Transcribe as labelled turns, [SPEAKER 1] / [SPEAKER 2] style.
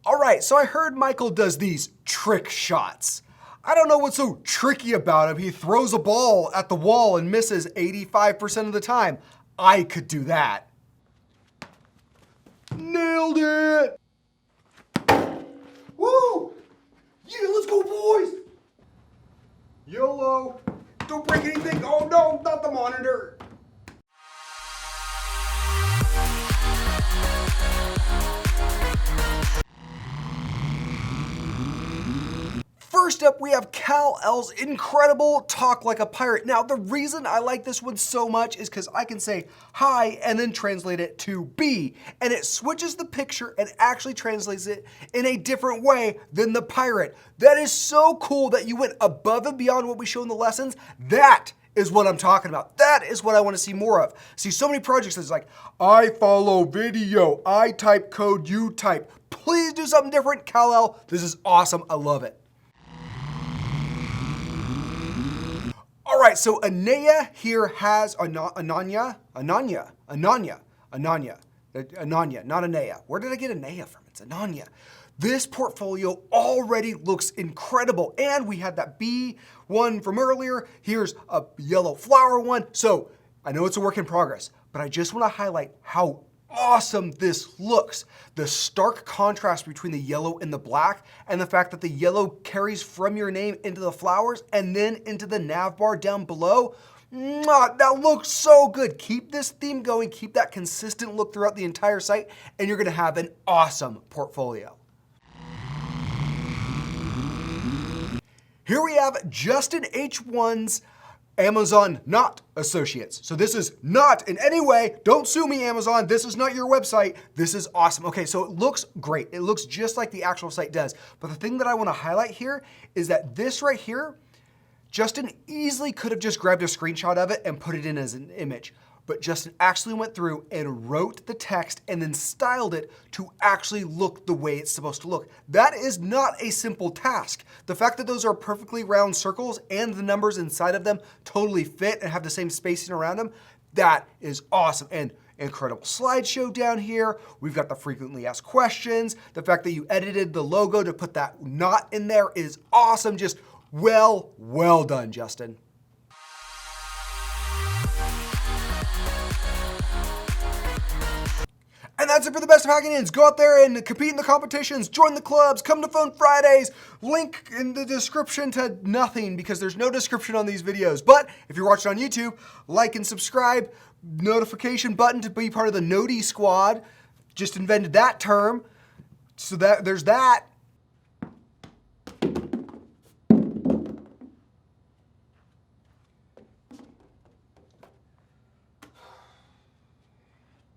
[SPEAKER 1] All right, so I heard Michael does these trick shots. I don't know what's so tricky about him. He throws a ball at the wall and misses 85% of the time. I could do that. Nailed it! Woo! Yeah, let's go, boys! YOLO! Don't break anything! Oh no, not the monitor! First up, we have Kal-El's incredible Talk Like a Pirate. Now, the reason I like this one so much is because I can say hi and then translate it to be, and it switches the picture and actually translates it in a different way than the pirate. That is so cool that you went above and beyond what we show in the lessons. That is what I'm talking about. That is what I want to see more of. See, so many projects that's like, I follow video, I type code, you type. Please do something different, Kal-El. This is awesome. I love it. All right, so Ananya here has Ananya, not Anaya. Where did I get Anaya from? It's Ananya. This portfolio already looks incredible. And we had that bee one from earlier. Here's a yellow flower one. So I know it's a work in progress, but I just want to highlight how awesome this looks. The stark contrast between the yellow and the black, and the fact that the yellow carries from your name into the flowers and then into the nav bar down below. That looks so good. Keep this theme going, keep that consistent look throughout the entire site, and you're gonna have an awesome portfolio. Here we have Justin H1's Amazon Not Associates. So this is not in any way, don't sue me, Amazon. This is not your website. This is awesome. Okay, so it looks great. It looks just like the actual site does. But the thing that I want to highlight here is that this right here, Justin easily could have just grabbed a screenshot of it and put it in as an image. But Justin actually went through and wrote the text and then styled it to actually look the way it's supposed to look. That is not a simple task. The fact that those are perfectly round circles and the numbers inside of them totally fit and have the same spacing around them, that is awesome. And incredible slideshow down here. We've got the frequently asked questions. The fact that you edited the logo to put that not in there is awesome. Just well done, Justin. And that's it for the best of Hackingtons. Go out there and compete in the competitions, join the clubs, come to Phone Fridays. Link in the description to nothing because there's no description on these videos. But if you're watching on YouTube, like and subscribe, notification button to be part of the Noti squad. Just invented that term. So that there's that.